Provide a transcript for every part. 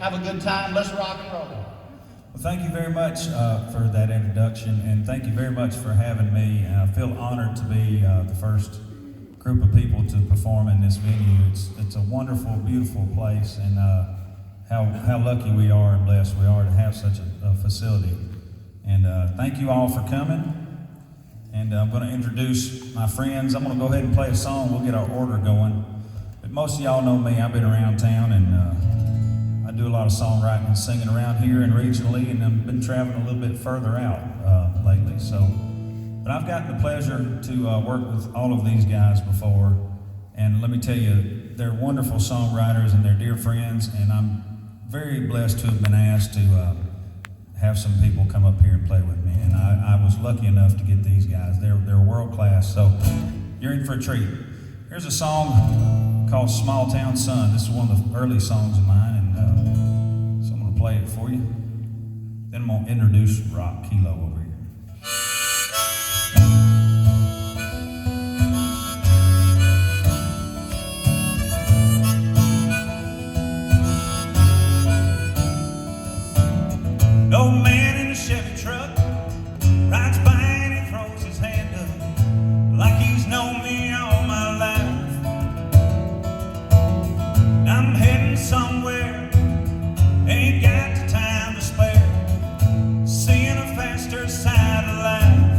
have a good time. Let's rock and roll. Well, thank you very much for that introduction, and thank you very much for having me. I feel honored to be the first group of people to perform in this venue. It's a wonderful, beautiful place, and how lucky we are and blessed we are to have such a facility. And thank you all for coming. And I'm going to introduce my friends. I'm going to go ahead and play a song. We'll get our order going. But most of y'all know me. I've been around town, and I do a lot of songwriting and singing around here and regionally, and I've been traveling a little bit further out lately. But I've gotten the pleasure to work with all of these guys before, and let me tell you, they're wonderful songwriters and they're dear friends, and I'm very blessed to have been asked to have some people come up here and play with me, and I was lucky enough to get these guys. They're world class, so you're in for a treat. Here's a song called Small Town Sun. This is one of the early songs of mine, and so I'm going to play it for you. Then I'm going to introduce Rock Killough over here. Old man in a Chevy truck rides by and he throws his hand up like he's known me all my life. I'm heading somewhere, ain't got the time to spare, seeing a faster side of life.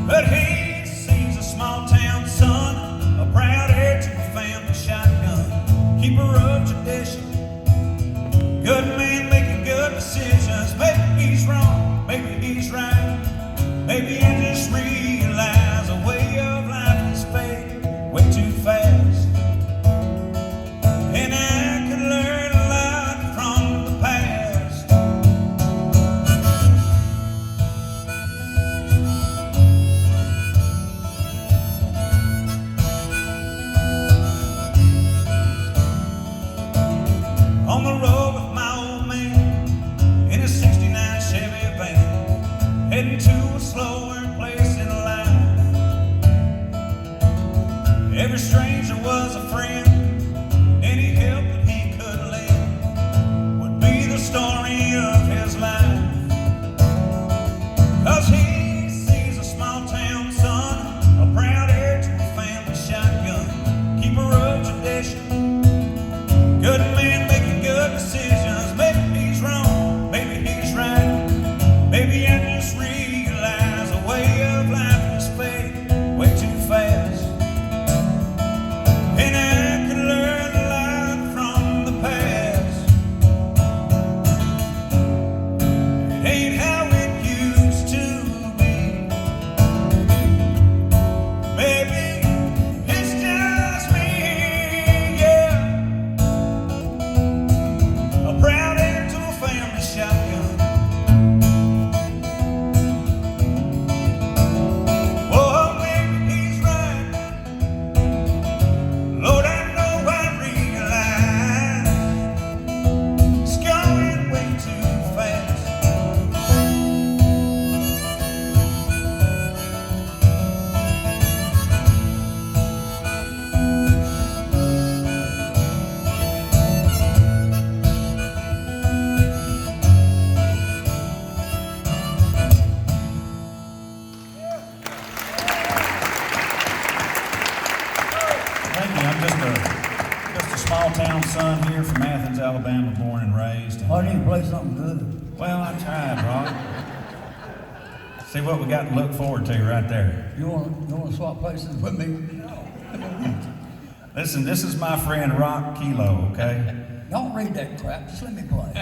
But he sees a small town son, a proud heir to a family shotgun, keeper of tradition, good man making good decisions. Maybe he's wrong, maybe he's right, maybe I just realize a way of life is fading way too fast, and I could learn a lot from the past. On the road with my old man in a 69 Chevy van, heading to a slower place in life. Every stranger was a friend, any help that he could lend would be the story of his life. 'Cause he sees a small town son, a proud heir to a family shotgun, keeper of tradition, good man making good decisions. Maybe he's wrong, maybe he's right, maybe I just realize a way of life is fading way too fast, and I could learn a lot from the past. It ain't how it used to be. Maybe it's just me, yeah. A proud heir to a family shotgun. Oh, maybe he's right. Lord, I know I realize it's going way too fast. Thank you. I'm just a small town son here from Athens, Alabama, born and raised. And, Why didn't you play something good? well, I tried, Ron. See what we got to look forward to right there. You want to swap places with me? Listen, this is my friend Rock Killough, okay? Don't read that crap. Just let me play.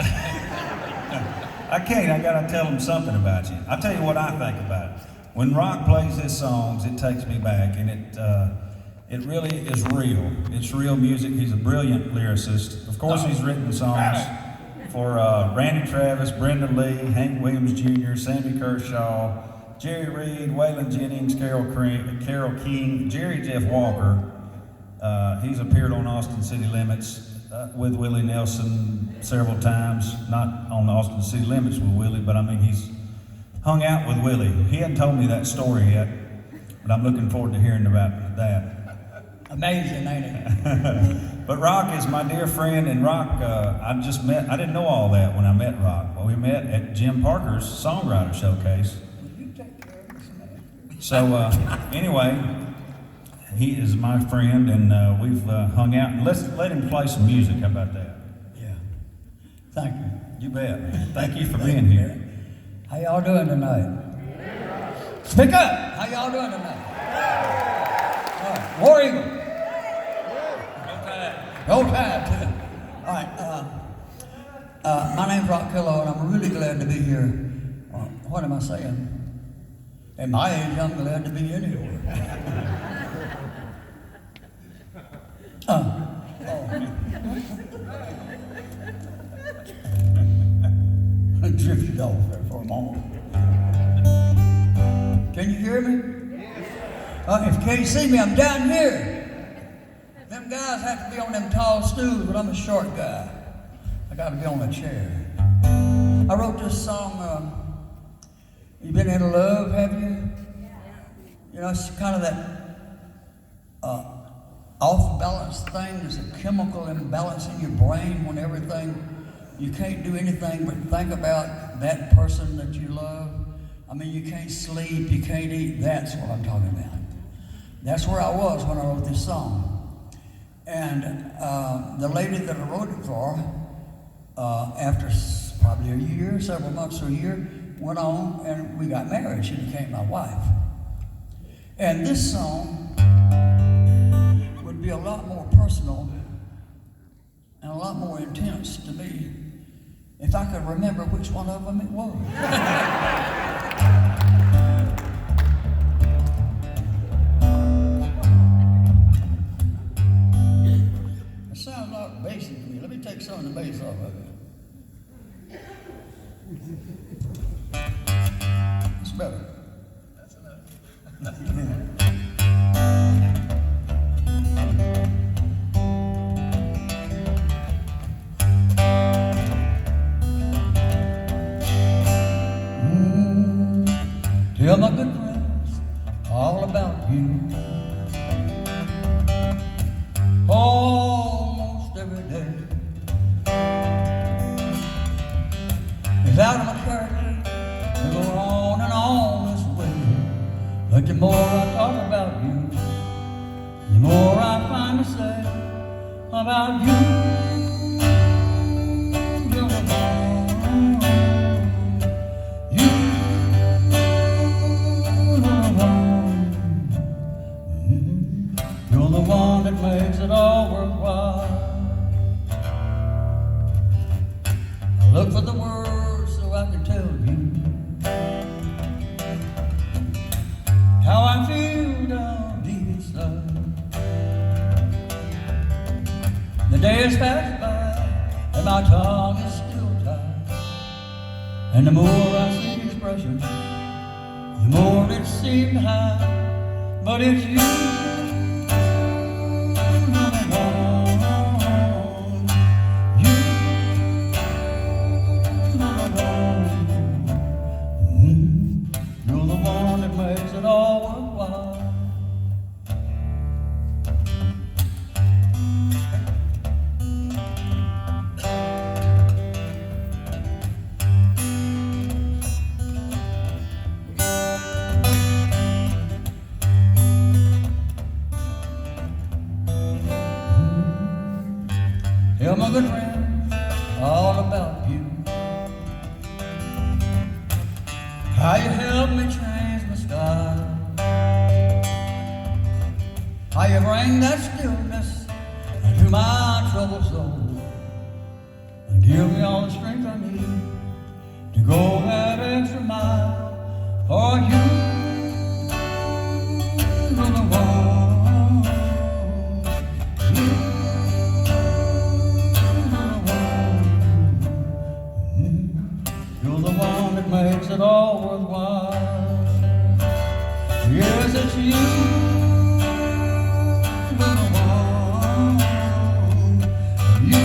I can't. I got to tell him something about you. I'll tell you what I think about it. When Rock plays his songs, it takes me back, and it really is real. It's real music. He's a brilliant lyricist. Of course, he's written songs for Randy Travis, Brenda Lee, Hank Williams Jr., Sammy Kershaw, Jerry Reed, Waylon Jennings, Carol King, Jerry Jeff Walker. He's appeared on Austin City Limits with Willie Nelson several times. Not on the Austin City Limits with Willie, but I mean he's hung out with Willie. He hadn't told me that story yet, but I'm looking forward to hearing about that. Amazing, ain't it? But Rock is my dear friend, and Rock, I didn't know all that when I met Rock. Well, we met at Jim Parker's Songwriter Showcase. You take care of this man. So, anyway, he is my friend, and we've hung out. And let him play some music. How about that? Yeah. Thank you. You bet, man. Thank you for being here. How y'all doing tonight? Speak up. How y'all doing tonight? All right. War Eagle. Go Tide. All right. My name's Rock Killough, and I'm really glad to be here. What am I saying? At my age, I'm glad to be anywhere. I drifted off there for a moment. Can you hear me? If you can't see me, I'm down here. Them guys have to be on them tall stools, but I'm a short guy. I got to be on a chair. I wrote this song. You been in love, have you? You know, it's kind of that off-balance thing. There's a chemical imbalance in your brain when you can't do anything but think about that person that you love. I mean, you can't sleep, you can't eat. That's what I'm talking about. That's where I was when I wrote this song. And the lady that I wrote it for, after probably a year, several months or a year, went on and we got married. She became my wife. And this song would be a lot more personal and a lot more intense to me if I could remember which one of them it was. It sounds like basic to me. Let me take some of the bass off of it. It's better. That's enough. Tell my good friends all about you. Almost every day. It's out of my character to go on and on this way. But the more I talk about you, the more I find to say about you. You're the one. You're the one that makes it all worthwhile. I look for the words so I can tell you how I feel down deep inside. The days pass by and my tongue is still tied, and the more I seek expression, the more it seems to hide. But it's you. You're the one that makes it all worthwhile. Tell my good friends all about you. How you helped me change my style. How you bring that stillness into my troubled soul and give me all the strength I need to go that extra mile for you. You're the one. You're the one that makes it all worthwhile. Yes, it's you. You're the one. You.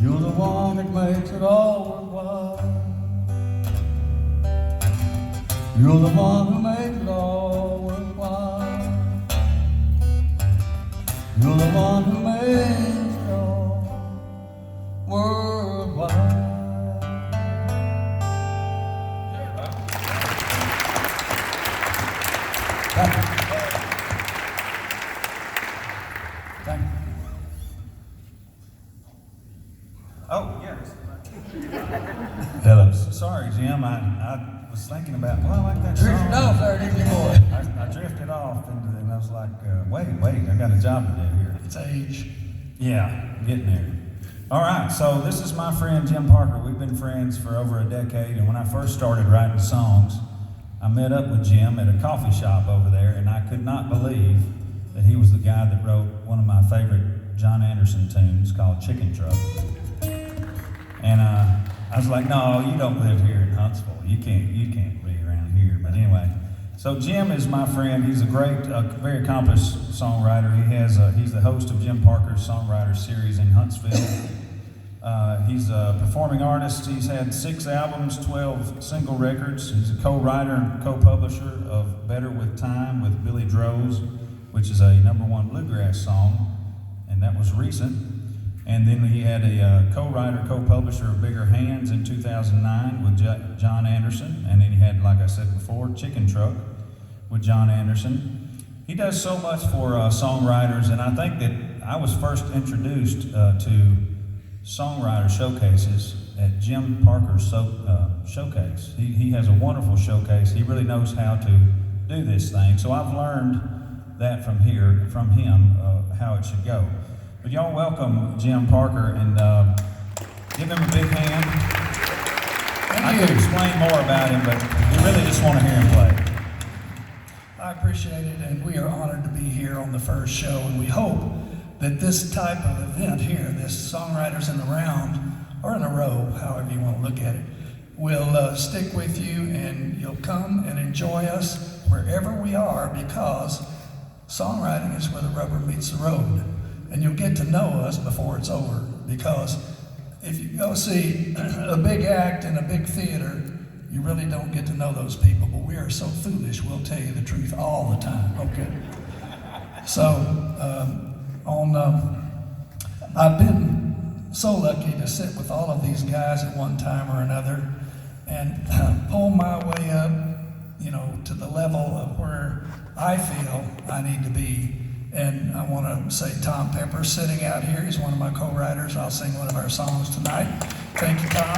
You're the one that makes it all worthwhile. You're the one who makes it all worthwhile. You're the one who made it all worldwide. Thank you. Thank you. Oh, yes. Hello. Sorry, Jim. I was thinking about, well, I like that song. Drifted off there, didn't you, boy? I drifted off into it, and I was like, wait, I got a job to do here. It's age. Yeah, getting there. All right, so this is my friend Jim Parker. We've been friends for over a decade, and when I first started writing songs, I met up with Jim at a coffee shop over there, and I could not believe that he was the guy that wrote one of my favorite John Anderson tunes called Chicken Truck. And I was like, no, you don't live here in Huntsville. You can't be around here. But anyway, so Jim is my friend. He's a great, very accomplished songwriter. He's the host of Jim Parker's Songwriters series in Huntsville. He's a performing artist. He's had 6 albums, 12 single records. He's a co-writer and co-publisher of Better With Time with Billy Droz, which is a #1 bluegrass song, and that was recent. And then he had a co-writer, co-publisher of Bigger Hands in 2009 with John Anderson. And then he had, like I said before, Chicken Truck with John Anderson. He does so much for songwriters, and I think that I was first introduced to songwriter showcases at Jim Parker's showcase. He has a wonderful showcase. He really knows how to do this thing. So I've learned that from him, how it should go. But y'all welcome Jim Parker and give him a big hand. I could explain more about him, but we really just want to hear him play. I appreciate it, and we are honored to be here on the first show, and we hope that this type of event here, this Songwriters in the Round, or in a row, however you want to look at it, will stick with you, and you'll come and enjoy us wherever we are, because songwriting is where the rubber meets the road. And you'll get to know us before it's over, because if you go see a big act in a big theater, you really don't get to know those people. But we are so foolish, we'll tell you the truth all the time, okay? So, I've been so lucky to sit with all of these guys at one time or another and pull my way up, to the level of where I feel I need to be. And I want to say Tom Pepper's sitting out here. He's one of my co-writers. I'll sing one of our songs tonight. Thank you, Tom.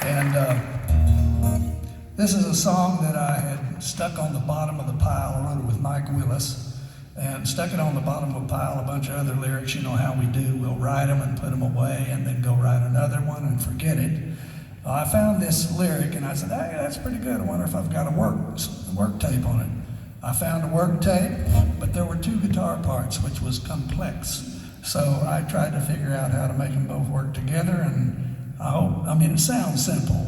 And this is a song that I had stuck on the bottom of the pile. I wrote it with Mike Willis and stuck it on the bottom of a pile, a bunch of other lyrics. You know how we do. We'll write them and put them away and then go write another one and forget it. I found this lyric and I said, hey, that's pretty good. I wonder if I've got a work tape on it. I found a work tape, but there were 2 guitar parts, which was complex. So I tried to figure out how to make them both work together, and it sounds simple,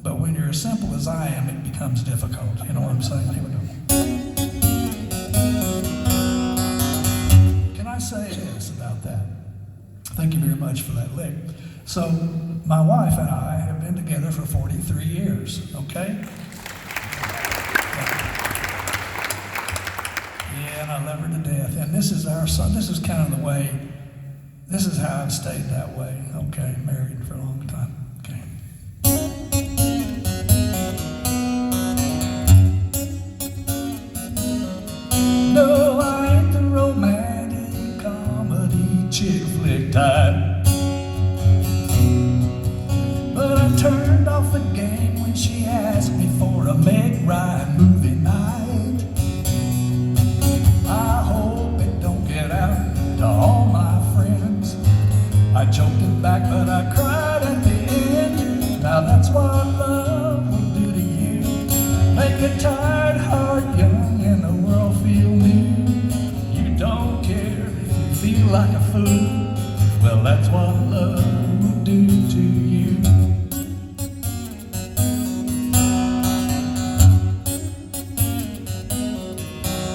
but when you're as simple as I am, it becomes difficult. You know what I'm saying? Here we go. Can I say this about that? Thank you very much for that lick. So my wife and I have been together for 43 years, okay? And I love her to death. And this is our son. This is kind of the way, this is how I've stayed that way. Okay, married for a long time. Okay. No, I ain't the romantic comedy chick flick type, but I turned off the game when she asked me for a Meg Ryan movie night. I hope it don't get out to all my friends. I joked it back, but I cried at the end. Now that's what love will do to you. Make a tired heart young and the world feel new. You don't care if you feel like a fool. Well, that's what love will do to you.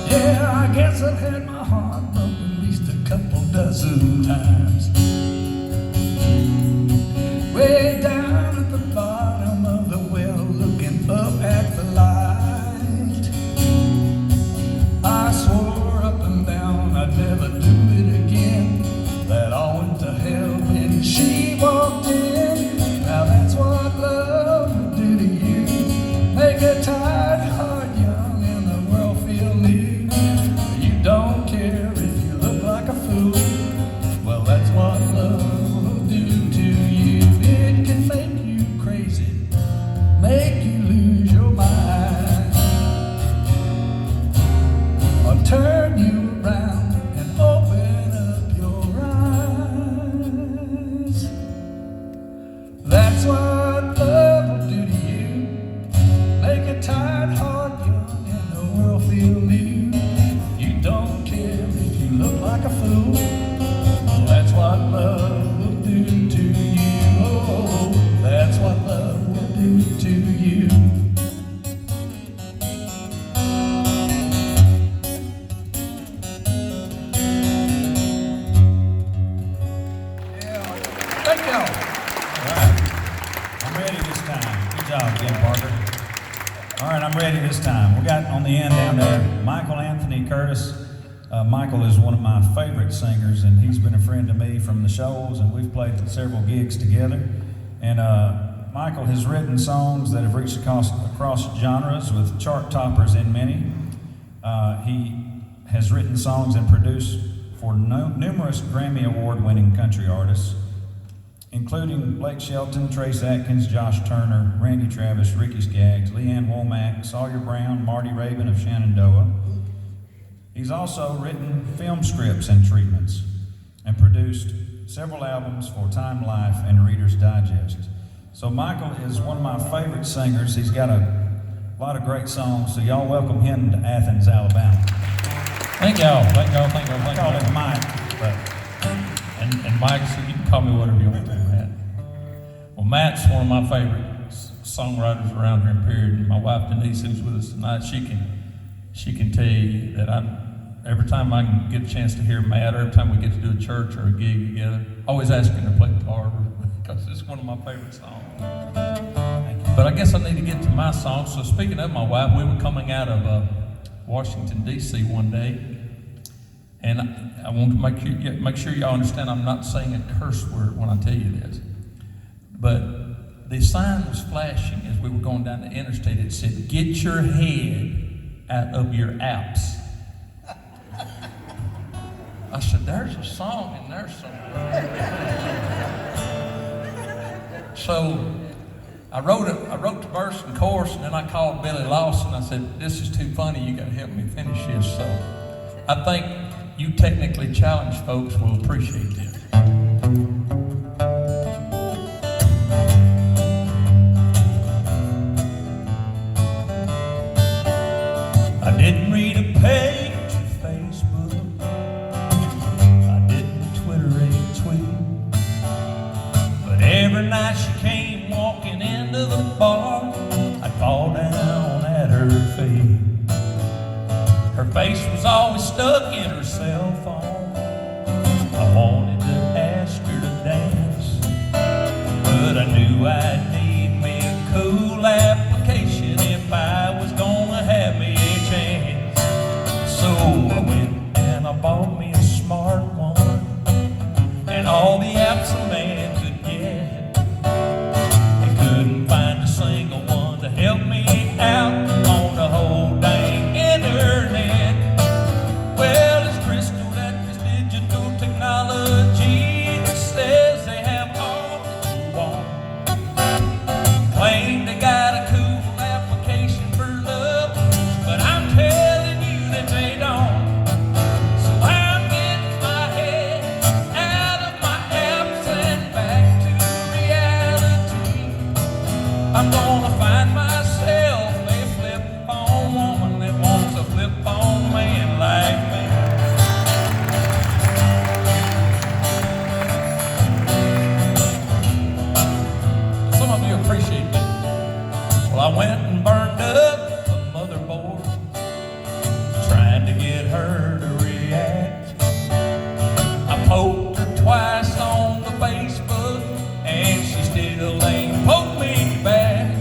Yeah, I guess I've had my heart broken at least a couple dozen times. Way down at the bottom of the well, looking up at the light. I swore up and ready this time. We got on the end down there Michael Anthony Curtis. Michael is one of my favorite singers, and he's been a friend to me from the shows, and we've played several gigs together. And Michael has written songs that have reached across genres with chart toppers in many. He has written songs and produced for numerous Grammy Award-winning country artists, including Blake Shelton, Trace Atkins, Josh Turner, Randy Travis, Ricky Skaggs, Leanne Womack, Sawyer Brown, Marty Raven of Shenandoah. He's also written film scripts and treatments and produced several albums for Time Life and Reader's Digest. So Michael is one of my favorite singers. He's got a lot of great songs, so y'all welcome him to Athens, Alabama. Thank y'all. I call him Mike, but And Mike, so you can call me whatever you want to, Matt. Well, Matt's one of my favorite songwriters around here in Period. And my wife Denise, who's with us tonight, she can tell you that every time I can get a chance to hear Matt, or every time we get to do a church or a gig together, I always ask him to play guitar because it's one of my favorite songs. But I guess I need to get to my song. So speaking of my wife, we were coming out of Washington, D.C. one day, and I want to make sure y'all understand I'm not saying a curse word when I tell you this. But the sign was flashing as we were going down the interstate. It said, "Get your head out of your apps." I said, there's a song in there somewhere. So I wrote the verse and chorus, and then I called Billy Lawson. I said, this is too funny, you gotta help me finish this. So I think you technically challenged folks will appreciate this. I didn't read a page of Facebook. I didn't Twitter a tweet. But every night she came walking into the bar, I'd fall down at her feet. Her face was always stuck in her cell phone. I wanted to ask her to dance, but I knew I'd need me a cool application if I was gonna have me a chance. So I went and I bought me a smart one, and all the apps a man could get, and couldn't find a single one to help me out on the whole dang internet. Well, it's crystal that this digital technology that says they have all that you want. Claim they got a cool application for love, but I'm telling you that they don't. So I'm getting my head out of my apps and back to reality. I'm gonna find myself a flip-phone woman that wants a flip-phone man like me. Some of you appreciate that. Well, I went and burned up a motherboard, trying to get her to react. I poked her twice on the Facebook, and she still ain't poked me back.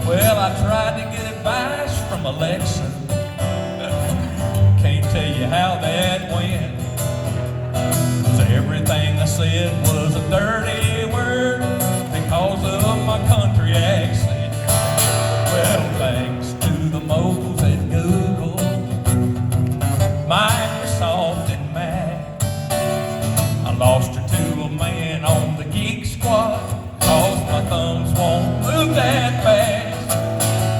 Well, I tried to get advice from Alexa. Can't tell you how that went, 'cause everything I said was a dirty word because of my country accent. Well, thanks to the moguls at Google, Microsoft, and Mac, I lost her to a man on the Geek Squad, 'cause my thumbs won't move that fast.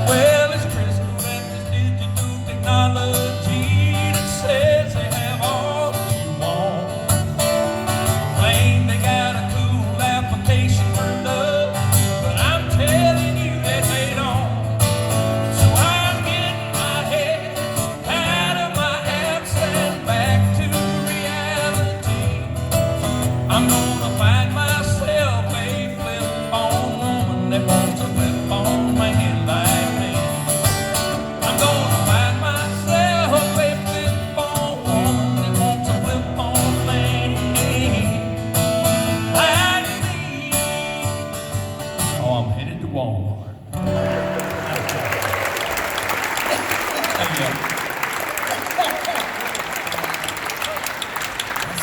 Well, it's crystal that this digital technology that says they have all that you want. Claim they got a cool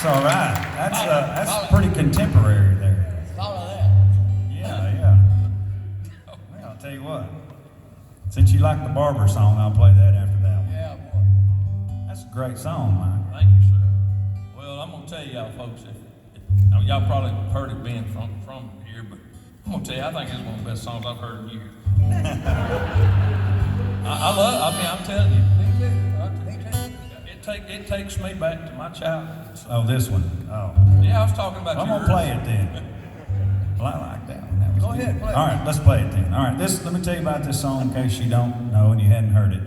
That's all right. That's pretty contemporary there. Follow that. Yeah. Well, I'll tell you what. Since you like the Barber song, I'll play that after that one. Yeah, boy. That's a great song, Mike. Thank you, sir. Well, I'm gonna tell y'all folks, I mean, y'all probably heard it being from here, but I'm gonna tell you, I think it's one of the best songs I've heard in years. I'm telling you. Me too. Me too. It takes me back to my childhood. So, Oh, this one. Oh. yeah, I was talking about I'm yours. gonna play it then. Well, I like that one. That was Go good. ahead, play it. All right, let's play it then. All right, let me tell you about this song in case you don't know and you hadn't heard it.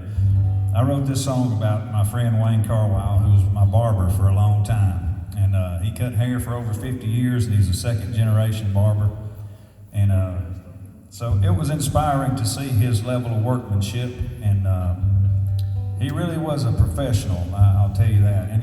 I wrote this song about my friend Wayne Carwile, who was my barber for a long time. And he cut hair for over 50 years, and he's a second-generation barber. And so it was inspiring to see his level of workmanship, and he really was a professional, I'll tell you that. And